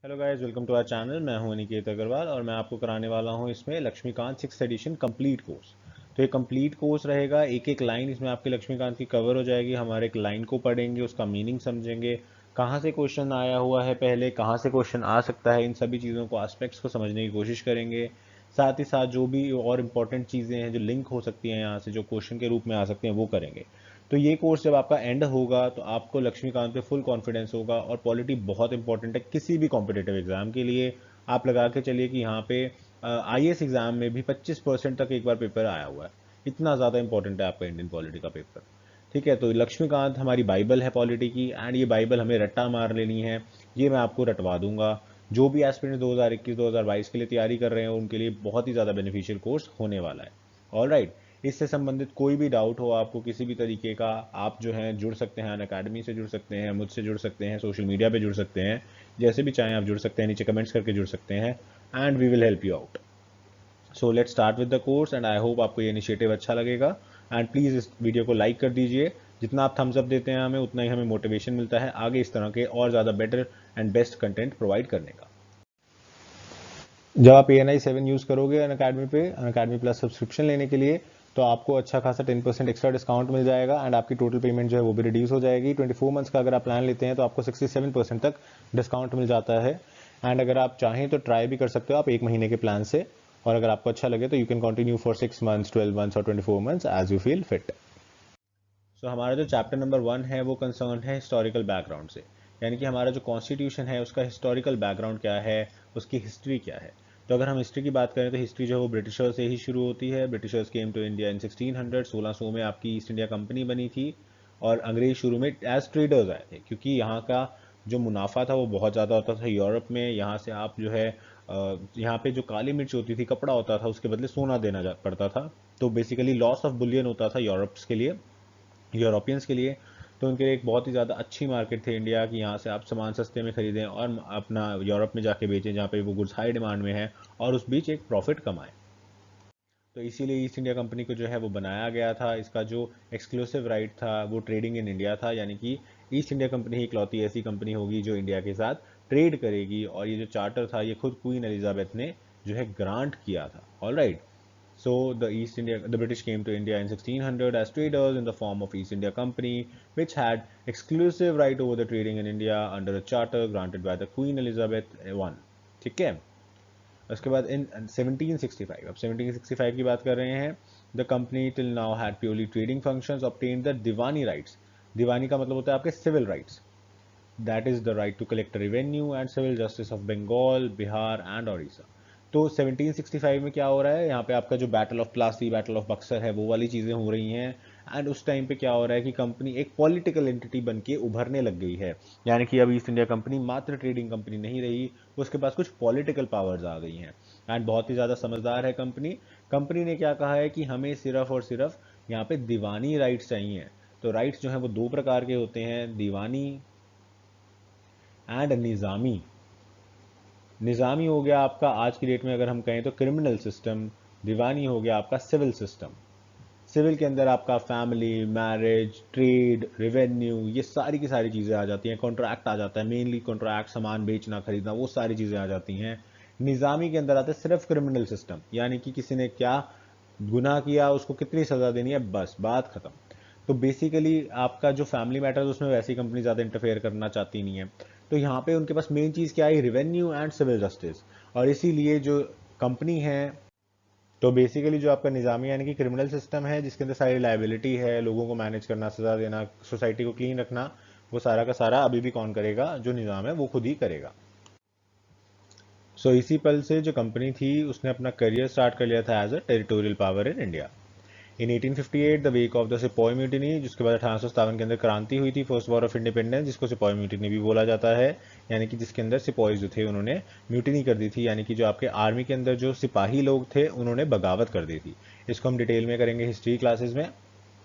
Hello guys, welcome to our channel. मैं हूं अनिकेत अग्रवाल और मैं आपको कराने वाला हूं इसमें Laxmikant 6th addition complete course. तो ये कंप्लीट कोर्स रहेगा, एक एक लाइन इसमें आपके लक्ष्मीकांत की कवर हो जाएगी। हम हर एक लाइन को पढ़ेंगे, उसका मीनिंग समझेंगे, कहाँ से क्वेश्चन आया हुआ है पहले, कहाँ से क्वेश्चन आ सकता है, इन सभी चीज़ों को, एस्पेक्ट्स को समझने की कोशिश करेंगे। साथ ही साथ जो भी और इम्पोर्टेंट चीज़ें हैं जो लिंक हो सकती हैं यहाँ से, जो क्वेश्चन के रूप में आ सकते हैं, वो करेंगे। तो ये कोर्स जब आपका एंड होगा तो आपको लक्ष्मीकांत पे फुल कॉन्फिडेंस होगा। और पॉलिटी बहुत इंपॉर्टेंट है किसी भी कॉम्पिटेटिव एग्जाम के लिए। आप लगा के चलिए कि यहाँ पे आईएएस एग्जाम में भी 25% तक एक बार पेपर आया हुआ है। इतना ज़्यादा इंपॉर्टेंट है आपका इंडियन पॉलिटी का पेपर। ठीक है, तो लक्ष्मीकांत हमारी बाइबल है पॉलिटी की, एंड ये बाइबल हमें रट्टा मार लेनी है। ये मैं आपको रटवा दूंगा। जो भी एस्पिरेंट 2021-2022 के लिए तैयारी कर रहे हैं उनके लिए बहुत ही ज़्यादा बेनिफिशियल कोर्स होने वाला है। All right. इससे संबंधित कोई भी डाउट हो आपको किसी भी तरीके का, आप जो है जुड़ सकते हैं, अनअकैडमी से जुड़ सकते हैं, मुझसे जुड़ सकते हैं, सोशल मीडिया पे जुड़ सकते हैं। जैसे भी चाहें आप जुड़ सकते हैं, नीचे कमेंट्स करके जुड़ सकते हैं, and we will help you out. So let's start with the course, and I hope आपको ये इनिशिएटिव अच्छा लगेगा। एंड प्लीज़ इस वीडियो को लाइक कर दीजिए। जितना आप थम्स अप देते हैं हमें, उतना ही हमें मोटिवेशन मिलता है आगे इस तरह के और ज़्यादा better and best content provide करने का। जब आप ANI 7 यूज़ करोगे अनअकैडमी पे, अनअकैडमी प्लस सब्सक्रिप्शन लेने के लिए, तो आपको अच्छा खासा 10% एक्स्ट्रा डिस्काउंट मिल जाएगा, एंड आपकी टोटल पेमेंट जो है वो भी रिड्यूस हो जाएगी। 24 मंथ्स का अगर आप प्लान लेते हैं तो आपको 67% तक डिस्काउंट मिल जाता है। एंड अगर आप चाहें तो ट्राई भी कर सकते हो आप 1 महीने के प्लान से। और अगर आपको अच्छा लगे तो you can continue for 6 months, 12 months और 24 months as you feel fit. So हमारा जो चैप्टर नंबर 1 है वो कंसर्न है हिस्टोरिकल बैकग्राउंड से। यानी कि हमारा जो कॉन्स्टिट्यूशन है उसका हिस्टोरिकल बैकग्राउंड क्या है, उसकी हिस्ट्री क्या है। तो अगर हम हिस्ट्री की बात करें तो हिस्ट्री जो है वो ब्रिटिशर्स से ही शुरू होती है। Britishers came to India in 1600, 1600 में आपकी ईस्ट इंडिया कंपनी बनी थी। और अंग्रेज शुरू में एज ट्रेडर्स आए थे, क्योंकि यहाँ का जो मुनाफा था वो बहुत ज़्यादा होता था यूरोप में। यहाँ से आप जो है यहाँ पे जो काली मिर्च होती थी, कपड़ा होता था, उसके बदले सोना देना पड़ता था। तो बेसिकली लॉस ऑफ बुलियन होता था यूरोप्स के लिए, यूरोपियंस के लिए। तो उनके लिए एक बहुत ही ज़्यादा अच्छी मार्केट थी इंडिया की, यहाँ से आप सामान सस्ते में खरीदें और अपना यूरोप में जाके बेचें जहाँ पे वो गुड्स हाई डिमांड में है, और उस बीच एक प्रॉफिट कमाएं। तो इसीलिए ईस्ट इंडिया कंपनी को जो है वो बनाया गया था। इसका जो एक्सक्लूसिव राइट था वो ट्रेडिंग इन इंडिया था, यानी कि ईस्ट इंडिया कंपनी ही इकलौती ऐसी कंपनी होगी जो इंडिया के साथ ट्रेड करेगी। और ये जो चार्टर था ये खुद क्वीन एलिजाबेथ ने जो है ग्रांट किया था। All right. So the British came to India in 1600 as traders in the form of East India Company, which had exclusive right over the trading in India under a charter granted by the Queen Elizabeth I. ठीक है। उसके बाद इन 1765, अब 1765 की बात कर रहे हैं। The company till now had purely trading functions, obtained the diwani rights. दीवानी का मतलब होता है आपके civil rights. That is the right to collect revenue and civil justice of Bengal, Bihar and Odisha. तो 1765 में क्या हो रहा है, यहाँ पे आपका जो battle of Plassey, battle of Buxar है, वो वाली चीज़ें हो रही हैं। एंड उस टाइम पे क्या हो रहा है कि कंपनी एक पॉलिटिकल एंटिटी बन के उभरने लग गई है। यानी कि अब ईस्ट इंडिया कंपनी मात्र ट्रेडिंग कंपनी नहीं रही, उसके पास कुछ पॉलिटिकल पावर्स आ गई हैं। एंड बहुत ही ज़्यादा समझदार है कंपनी। कंपनी ने क्या कहा है कि हमें सिर्फ और सिर्फ यहाँ पे दीवानी राइट्स चाहिए। तो राइट्स जो हैं वो दो प्रकार के होते हैं, दीवानी एंड निज़ामी। निज़ामी हो गया आपका आज की डेट में अगर हम कहें तो क्रिमिनल सिस्टम। दीवानी हो गया आपका सिविल सिस्टम। सिविल के अंदर आपका फैमिली, मैरिज, ट्रेड, रेवेन्यू, ये सारी की सारी चीज़ें आ जाती हैं। कॉन्ट्रैक्ट आ जाता है, मेनली कॉन्ट्रैक्ट, सामान बेचना खरीदना, वो सारी चीज़ें आ जाती हैं। निज़ामी के अंदर आता है सिर्फ क्रिमिनल सिस्टम, यानी कि किसी ने क्या गुनाह किया, उसको कितनी सज़ा देनी है, बस बात खत्म। तो बेसिकली आपका जो फैमिली मैटर्स, उसमें वैसी कंपनी ज़्यादा इंटरफेयर करना चाहती नहीं है। तो यहाँ पे उनके पास मेन चीज़ क्या है, रिवेन्यू एंड सिविल जस्टिस। और इसीलिए जो कंपनी है, तो बेसिकली जो आपका निज़ामी यानी कि क्रिमिनल सिस्टम है, जिसके अंदर सारी लाइबिलिटी है, लोगों को मैनेज करना, सज़ा देना, सोसाइटी को क्लीन रखना, वो सारा का सारा अभी भी कौन करेगा, जो निज़ाम है वो खुद ही करेगा। इसी पल से जो कंपनी थी उसने अपना करियर स्टार्ट कर लिया था as a territorial power in India. In 1858 the wake of the sepoy mutiny, जिसके बाद 1857 के अंदर क्रांति हुई थी, फर्स्ट वॉर ऑफ इंडिपेंडेंस, जिसको सिपॉय म्यूटिनी भी बोला जाता है। यानी कि जिसके अंदर सिपॉय जो थे उन्होंने म्यूटिनी कर दी थी, यानी कि जो आपके आर्मी के अंदर जो सिपाही लोग थे उन्होंने बगावत कर दी थी। इसको हम डिटेल में करेंगे हिस्ट्री क्लासेस में,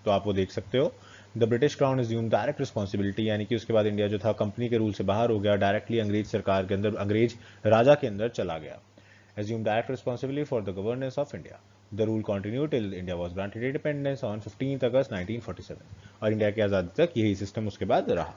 तो आप वो देख सकते हो। The British crown assume direct responsibility, यानी कि उसके बाद इंडिया जो था कंपनी के रूल से बाहर हो गया, डायरेक्टली अंग्रेज सरकार के अंदर, अंग्रेज राजा के अंदर चला गया। assumed direct responsibility for the governance of India. The rule continued till India was granted independence on 15th August 1947, और इंडिया की आज़ादी तक यही सिस्टम उसके बाद रहा।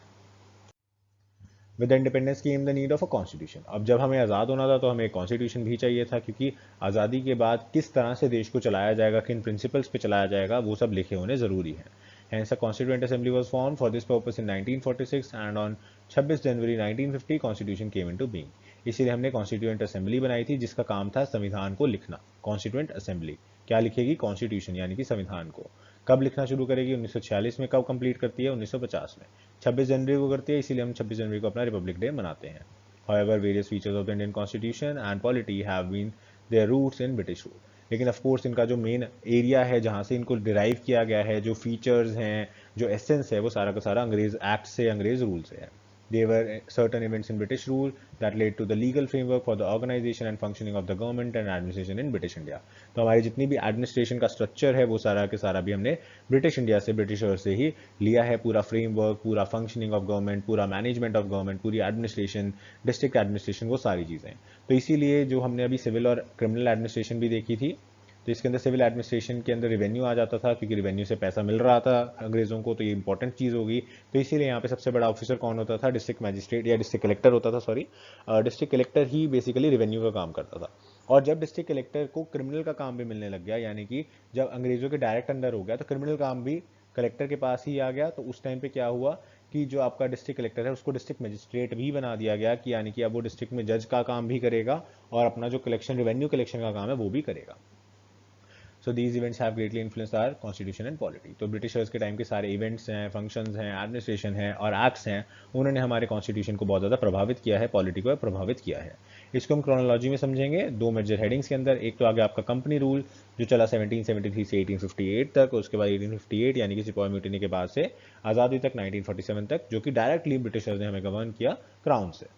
With independence came the need of a constitution. अब जब हमें आज़ाद होना था तो हमें एक कॉन्स्टिट्यूशन भी चाहिए था, क्योंकि आज़ादी के बाद किस तरह से देश को चलाया जाएगा, किन प्रिंसिपल्स पे चलाया जाएगा, वो सब लिखे होने ज़रूरी है। Hence, a constituent assembly was formed for this purpose in 1946 and on 26 January 1950 constitution came into being. इसीलिए हमने कॉन्स्टिट्यूएंट असेंबली बनाई थी जिसका काम था संविधान को लिखना। कॉन्स्टिट्यूएंट असेंबली क्या लिखेगी? कॉन्स्टिट्यूशन यानी कि संविधान को। कब लिखना शुरू करेगी? 1946 में। कब कंप्लीट करती है? 1950 में। 26 जनवरी को करती है, इसीलिए हम 26 जनवरी को अपना रिपब्लिक डे मनाते हैं। However, various features of the Indian Constitution and polity have been their roots in British rule। लेकिन ऑफ कोर्स इनका जो मेन एरिया है जहाँ से इनको डिराइव किया गया है, जो फीचर्स हैं, जो एसेंस है, वो सारा का सारा अंग्रेज एक्ट से, अंग्रेज रूल से है। There were certain events in British rule that led to the legal framework for the organization and functioning of the government and administration in British India। तो हमारी जितनी भी एडमिनिस्ट्रेशन का स्ट्रक्चर है वो सारा के सारा भी हमने ब्रिटिश इंडिया से, ब्रिटिशर से ही लिया है। पूरा फ्रेमवर्क, पूरा फंक्शनिंग ऑफ गवर्नमेंट, पूरा मैनेजमेंट ऑफ गवर्नमेंट, पूरी एडमिनिस्ट्रेशन, डिस्ट्रिक्ट एडमिनिस्ट्रेशन, वो सारी चीज़ें। तो इसीलिए जो हमने अभी सिविल और क्रिमिनल एडमिनिस्ट्रेशन भी देखी थी, तो इसके अंदर सिविल एडमिनिस्ट्रेशन के अंदर रिवेन्यू आ जाता था, क्योंकि रिवेन्यू से पैसा मिल रहा था अंग्रेजों को, तो ये इंपॉर्टेंट चीज़ होगी। तो इसीलिए यहाँ पे सबसे बड़ा ऑफिसर कौन होता था? डिस्ट्रिक्ट मैजिस्ट्रेट या डिस्ट्रिक्ट कलेक्टर होता था, सॉरी। डिस्ट्रिक्ट कलेक्टर ही बेसिकली रिवेन्यू का काम करता था। और जब डिस्ट्रिक्ट कलेक्टर को क्रिमिनल का काम भी मिलने लग गया, यानी कि जब अंग्रेजों के डायरेक्ट अंडर हो गया, तो क्रिमिनल काम भी कलेक्टर के पास ही आ गया। तो उस टाइम पे क्या हुआ कि जो आपका डिस्ट्रिक्ट कलेक्टर है उसको डिस्ट्रिक्ट मजिस्ट्रेट भी बना दिया गया, कि यानी कि अब वो डिस्ट्रिक्ट में जज का काम भी करेगा और अपना जो कलेक्शन, रिवेन्यू कलेक्शन का काम है वो भी करेगा। So these events have greatly influence our constitution and polity. तो ब्रिटिशर्स के टाइम के सारे इवेंट्स हैं, फंक्शंस हैं, एडमिनिस्ट्रेशन है और एक्ट्स हैं, उन्होंने हमारे कॉन्स्टिट्यूशन को बहुत ज़्यादा प्रभावित किया है, पॉलिटी को प्रभावित किया है। इसको हम क्रोनोलॉजी में समझेंगे दो मेजर हेडिंग्स के अंदर। एक तो आगे आपका कंपनी रूल जो चला 1773 से 1858 तक, उसके बाद 1858 यानी कि सिपाही म्यूटिनी के बाद से आज़ादी तक 1947 तक, जो कि डायरेक्टली ब्रिटिशर्स ने हमें गवर्न किया क्राउन से।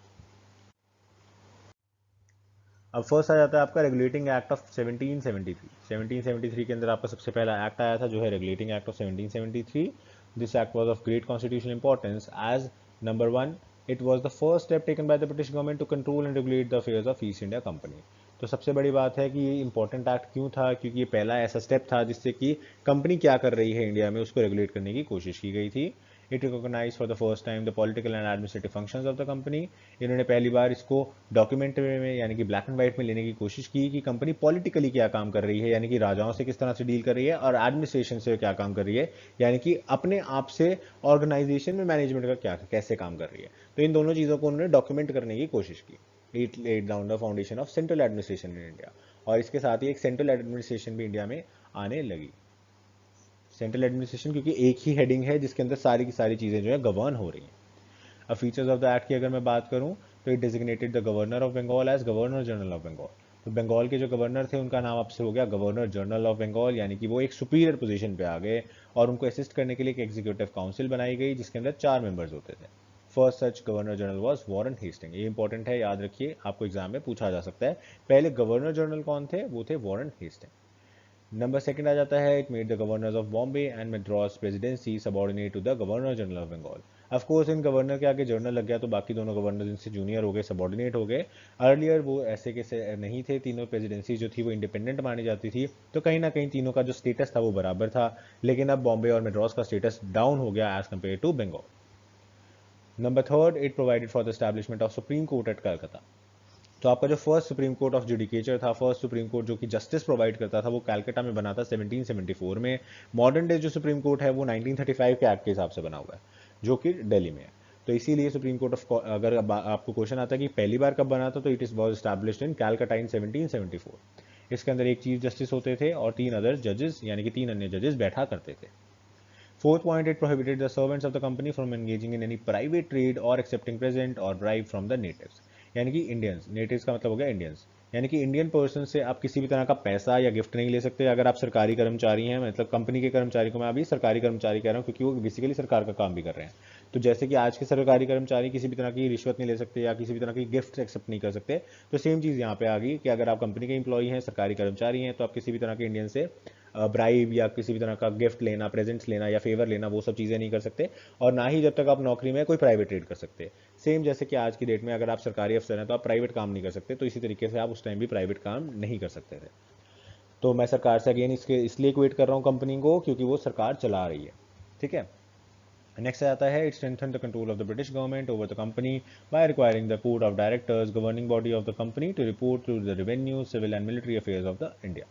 अब फर्स्ट आ जाता है आपका रेगुलेटिंग एक्ट ऑफ 1773। 1773 के अंदर आपका सबसे पहला एक्ट आया था जो है regulating act of 1773। This act was of great constitutional importance as number one, it was the first step taken by the British government to control and regulate the affairs of East India Company. तो सबसे बड़ी बात है कि ये important act क्यों था? क्योंकि ये पहला ऐसा स्टेप था जिससे कि कंपनी क्या कर रही है इंडिया में उसको रेगुलेट करने की कोशिश की गई थी। It recognise for the first time the political and administrative functions of the company. इन्होंने पहली बार इसको डॉक्यूमेंट में यानी कि ब्लैक एंड व्हाइट में लेने की कोशिश की कि कंपनी पॉलिटिकली क्या काम कर रही है, यानी कि राजाओं से किस तरह से डील कर रही है, और एडमिनिस्ट्रेशन से क्या काम कर रही है, यानी कि अपने आप से ऑर्गेनाइजेशन में मैनेजमेंट का क्या कैसे काम कर रही है। तो इन दोनों चीज़ों को उन्होंने डॉक्यूमेंट करने की कोशिश की। It laid down the foundation of central administration in India. और इसके साथ ही एक सेंट्रल एडमिनिस्ट्रेशन भी इंडिया में आने लगी। सेंट्रल एडमिनिस्ट्रेशन क्योंकि एक ही हेडिंग है जिसके अंदर सारी की सारी चीज़ें जो है गवर्न हो रही हैं। अब फीचर्स ऑफ द एक्ट की अगर मैं बात करूं तो it designated the governor of Bengal as governor general of Bengal. तो बंगाल के जो गवर्नर थे उनका नाम अब से हो गया गवर्नर जनरल ऑफ बंगाल, यानी कि वो एक सुपीरियर पोजीशन पे आ गए। और उनको असिस्ट करने के लिए एक एग्जीक्यूटिव काउंसिल बनाई गई जिसके अंदर 4 मेंबर्स होते थे। First such governor general was Warren Hastings. ये इंपॉर्टेंट है, याद रखिए, आपको एग्जाम में पूछा जा सकता है। पहले गवर्नर जनरल कौन थे? वो थे वॉरेन हेस्टिंग। नंबर सेकंड आ जाता है, it made the governors of Bombay and Madras presidency subordinate to the governor general of Bengal. Of course इन गवर्नर के आगे जनरल लग गया तो बाकी दोनों गवर्नर इनसे जूनियर हो गए, सबऑर्डिनेट हो गए। अर्लियर वो ऐसे के नहीं थे, तीनों प्रेसिडेंसी जो थी वो इंडिपेंडेंट मानी जाती थी, तो कहीं ना कहीं तीनों का जो स्टेटस था वो बराबर था। लेकिन अब बॉम्बे और मद्रास का स्टेटस डाउन हो गया as compare to Bengal. Number third, it provided for the establishment of supreme court at Calcutta. तो आपका जो first supreme court of judicature था, फर्स्ट सुप्रीम कोर्ट जो कि जस्टिस प्रोवाइड करता था, वो कैलकाटा में बना था 1774 में। मॉडर्न डे जो सुप्रीम कोर्ट है वो 1935 के एक्ट के हिसाब से बना हुआ है जो कि दिल्ली में है। तो इसीलिए सुप्रीम कोर्ट ऑफ, अगर आपको क्वेश्चन आता है कि पहली बार कब बना था, तो it is was established in Calcutta in 1774। इसके अंदर एक चीफ जस्टिस होते थे और 3 अदर जजेस यानी कि 3 अन्य जजेस बैठा करते थे। Fourth point, it prohibited the servants of the company from engaging in any private trade or accepting present or bribe from the natives। यानी कि इंडियंस, नेटिव्स का मतलब हो गया इंडियंस, यानी कि इंडियन पर्सन से आप किसी भी तरह का पैसा या गिफ्ट नहीं ले सकते। अगर आप सरकारी कर्मचारी हैं, मतलब कंपनी के कर्मचारी को मैं अभी सरकारी कर्मचारी कह रहा हूँ क्योंकि वो बेसिकली सरकार का काम भी कर रहे हैं। तो जैसे कि आज के सरकारी कर्मचारी किसी भी तरह की रिश्वत नहीं ले सकते या किसी भी तरह की गिफ्ट एक्सेप्ट नहीं कर सकते, तो सेम चीज़ यहाँ पे आ गई कि अगर आप कंपनी के एम्प्लॉई हैं, सरकारी कर्मचारी हैं, तो आप किसी भी तरह के इंडियन से ब्राइब या किसी भी तरह का गिफ्ट लेना, प्रेजेंट्स लेना या फेवर लेना, वो सब चीज़ें नहीं कर सकते। और ना ही जब तक आप नौकरी में कोई प्राइवेट ट्रेड कर सकते। सेम जैसे कि आज की डेट में अगर आप सरकारी अफसर हैं तो आप प्राइवेट काम नहीं कर सकते, तो इसी तरीके से आप उस टाइम भी प्राइवेट काम नहीं कर सकते थे। तो मैं सरकार से अगेन इसके इसलिए क्विट कर रहा हूँ कंपनी को क्योंकि वो सरकार चला रही है, ठीक है। नेक्स्ट आता है it strengthen the control of the British government over the company by requiring the court of directors governing body of the company to report to the revenue civil and military affairs of the India.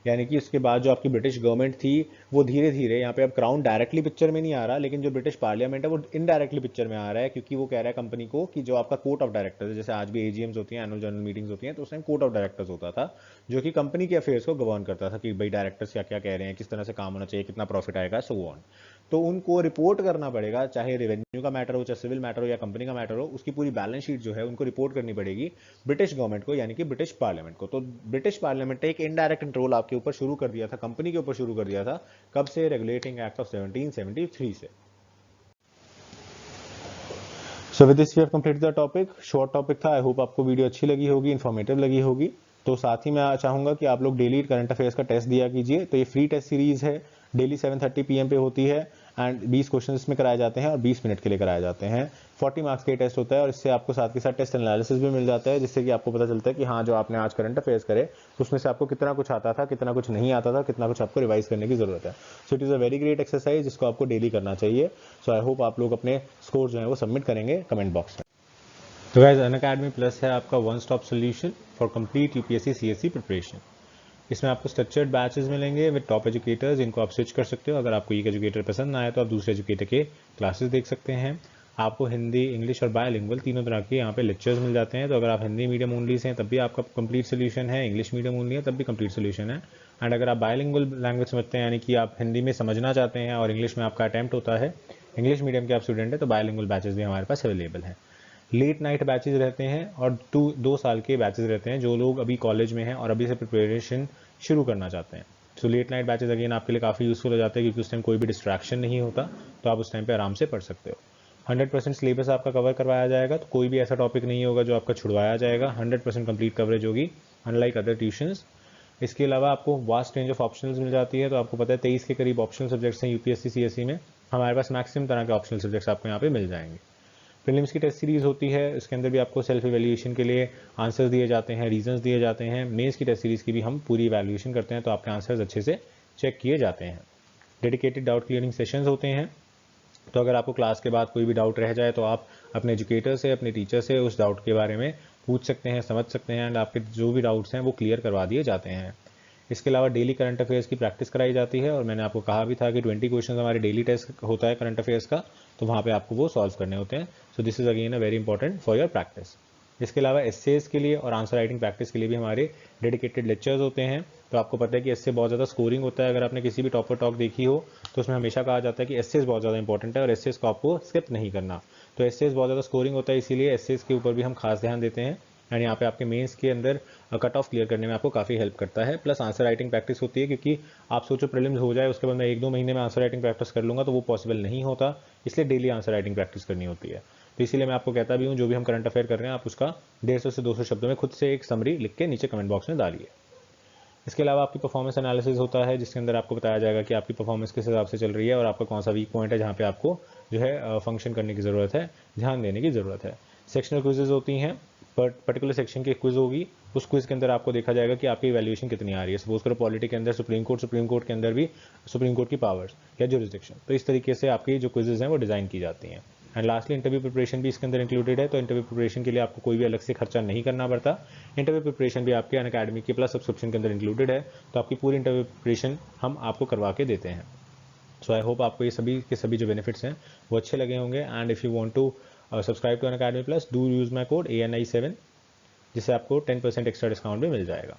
यानी कि उसके बाद जो आपकी British government थी वो धीरे धीरे यहाँ पे अब क्राउन डायरेक्टली पिक्चर में नहीं आ रहा, लेकिन जो ब्रिटिश पार्लियामेंट है वो इनडायरेक्टली पिक्चर में आ रहा है, क्योंकि वो कह रहा है कंपनी को कि जो आपका कोर्ट ऑफ डायरेक्टर्स, जैसे आज भी एजीएम्स होती हैं, एनुअल जनरल मीटिंग्स होती हैं, तो उस टाइम कोर्ट ऑफ डायरेक्टर्स होता था जो कि कंपनी के अफेयर्स को गवर्न करता था कि भाई डायरेक्टर्स क्या क्या कह रहे हैं, किस तरह से काम होना चाहिए, कितना प्रॉफिट आएगा, सो ऑन। तो उनको रिपोर्ट करना पड़ेगा, चाहे रेवेन्यू का मैटर हो, चाहे सिविल मैटर हो या कंपनी का मैटर हो, उसकी पूरी बैलेंस शीट जो है उनको रिपोर्ट करनी पड़ेगी ब्रिटिश गवर्नमेंट को, यानी कि ब्रिटिश पार्लियामेंट को। तो ब्रिटिश पार्लियामेंट ने एक इनडायरेक्ट कंट्रोल आपके ऊपर शुरू कर दिया था, कंपनी के ऊपर शुरू कर दिया था। कब से? रेगुलेटिंग एक्ट ऑफ 1773 से। So with this we have completed the topic. Short topic था, आई होप आपको वीडियो अच्छी लगी होगी, इन्फॉर्मेटिव लगी होगी। तो साथ ही मैं चाहूंगा कि आप लोग डेली करंट अफेयर्स का टेस्ट दिया कीजिए। तो ये फ्री टेस्ट सीरीज है, डेली 7:30 PM पे होती है एंड 20 क्वेश्चन इसमें कराए जाते हैं और 20 मिनट के लिए कराए जाते हैं। 40 मार्क्स के टेस्ट होता है और इससे आपको साथ के साथ टेस्ट एनालिसिस भी मिल जाता है, जिससे कि आपको पता चलता है कि हाँ जो आपने आज करंट अफेयर्स करे उसमें से आपको कितना कुछ आता था, कितना कुछ नहीं आता था, कितना कुछ आपको रिवाइज करने की जरूरत है। So it is a very great exercise जिसको आपको डेली करना चाहिए। सो आई होप आप लोग अपने स्कोर जो है वो सबमिट करेंगे कमेंट बॉक्स में। तो गाइस अनअकैडमी प्लस है आपका one stop solution for complete UPSC CSC preparation. इसमें आपको स्ट्रक्चर्ड बैचेस मिलेंगे विद टॉप एजुकेटर्स, इनको आप स्विच कर सकते हो। अगर आपको एक एजुकेटर पसंद ना आए तो आप दूसरे एजुकेटर के क्लासेस देख सकते हैं। आपको हिंदी, इंग्लिश और बायलिंगुअल तीनों तरह के यहाँ पे लेक्चर्स मिल जाते हैं। तो अगर आप हिंदी मीडियम ओनली से हैं तब भी आपका कंप्लीट सोल्यूशन है, इंग्लिश मीडियम ओनली है तब भी कंप्लीट सोल्यूशन है। एंड अगर आप बायलिंगुअल लैंग्वेज समझते हैं, यानी कि आप हिंदी में समझना चाहते हैं और इंग्लिश में आपका अटैम्प्ट होता है, इंग्लिश मीडियम के आप स्टूडेंट हैं, तो बायलिंगुअल बैचेस भी हमारे पास अवेलेबल हैं। लेट नाइट बैचेस रहते हैं और 2 साल के बैचेस रहते हैं जो लोग अभी कॉलेज में हैं और अभी से प्रिपरेशन शुरू करना चाहते हैं। So let night batches again आपके लिए काफ़ी यूजफुल हो जाते हैं, क्योंकि उस टाइम कोई भी डिस्ट्रैक्शन नहीं होता, तो आप उस टाइम पे आराम से पढ़ सकते हो। 100% सिलेबस आपका कवर करवाया जाएगा, तो कोई भी ऐसा टॉपिक नहीं होगा जो आपका छुड़वाया जाएगा। 100% कंप्लीट कवरेज होगी, अनलाइक अदर ट्यूशंस। इसके अलावा आपको वास्ट रेंज ऑफ ऑप्शनल्स मिल जाती है। तो आपको पता है 23 के करीब ऑप्शनल सब्जेक्ट्स हैं यूपीएससी सीएससी में, हमारे पास मैक्सिमम तरह के ऑप्शनल सब्जेक्ट्स आपको यहाँ पे मिल जाएंगे। प्रीलिम्स की टेस्ट सीरीज होती है, इसके अंदर भी आपको सेल्फ इवैल्यूएशन के लिए आंसर्स दिए जाते हैं, रीजंस दिए जाते हैं। मेंस की टेस्ट सीरीज की भी हम पूरी इवैल्यूएशन करते हैं, तो आपके आंसर्स अच्छे से चेक किए जाते हैं। डेडिकेटेड डाउट क्लियरिंग सेशंस होते हैं, तो अगर आपको क्लास के बाद कोई भी डाउट रह जाए तो आप अपने एजुकेटर से, अपने टीचर से उस डाउट के बारे में पूछ सकते हैं, समझ सकते हैं एंड आपके जो भी डाउट्स हैं वो क्लियर करवा दिए जाते हैं। इसके अलावा डेली करंट अफेयर्स की प्रैक्टिस कराई जाती है, और मैंने आपको कहा भी था कि 20 क्वेश्चन हमारे डेली टेस्ट होता है करंट अफेयर्स का, तो वहाँ पे आपको वो सॉल्व करने होते हैं। So this is again a very important for your practice. इसके अलावा एस्सेज के लिए और आंसर राइटिंग प्रैक्टिस के लिए भी हमारे डेडिकेटेड लेक्चर्स होते हैं। तो आपको पता है कि एस्से बहुत ज़्यादा स्कोरिंग होता है। अगर आपने किसी भी टॉपर टॉक देखी हो तो उसमें हमेशा कहा जाता है कि एस्सेज बहुत ज़्यादा इंपॉर्टेंट है और एस्सेज को आपको स्किप नहीं करना। तो एस्सेज बहुत ज़्यादा स्कोरिंग होता है, इसीलिए एस्सेज के ऊपर भी हम खास ध्यान देते हैं एंड यहाँ पे आपके मेंस के अंदर कट ऑफ क्लियर करने में आपको काफ़ी हेल्प करता है। प्लस आंसर राइटिंग प्रैक्टिस होती है, क्योंकि आप सोचो प्रीलिम्स हो जाए उसके बाद मैं 1-2 महीने में आंसर राइटिंग प्रैक्टिस कर लूँगा, तो वो पॉसिबल नहीं होता, इसलिए डेली आंसर राइटिंग प्रैक्टिस करनी होती है। तो इसीलिए मैं आपको कहता भी हूँ जो भी हम करंट अफेयर कर रहे हैं आप उसका 150 से 200 शब्दों में खुद से एक समरी लिख के नीचे कमेंट बॉक्स में डालिए। इसके अलावा आपकी परफॉर्मेंस एनालिसिस होता है, जिसके अंदर आपको बताया जाएगा कि आपकी परफॉर्मेंस किस हिसाब से चल रही है और आपका कौन सा वीक पॉइंट है जहाँ पे आपको जो है फंक्शन करने की ज़रूरत है, ध्यान देने की ज़रूरत है। सेक्शनल क्विजेज होती हैं, पर्टिकुलर सेक्शन की क्विज होगी, उस क्विज के अंदर आपको देखा जाएगा कि आपकी वैल्यूएशन कितनी आ रही है। सपोज करो पॉलिटी के अंदर सुप्रीम कोर्ट के अंदर भी सुप्रीम कोर्ट की पावर्स या जुरिस्डिक्शन, तो इस तरीके से आपकी जो क्विजेज हैं वो डिज़ाइन की जाती हैं। एंड लास्टली इंटरव्यू प्रिपरेशन भी इसके अंदर इंक्लूडेड है, तो इंटरव्यू प्रिपरेशन के लिए आपको कोई भी अलग से खर्चा नहीं करना पड़ता। इंटरव्यू प्रिपरेशन भी आपके अनअकैडमी के प्लस सब्सक्रिप्शन के अंदर इंक्लूडेड है, तो आपकी पूरी इंटरव्यू प्रिपरेशन हम आपको करवा के देते हैं। सो आई होप आपको ये सभी के सभी जो बेनिफिट्स हैं वो अच्छे लगे होंगे। And if you want to subscribe to Unacademy plus, do use my code ANI7, जिससे आपको 10% एक्स्ट्रा डिस्काउंट भी मिल जाएगा।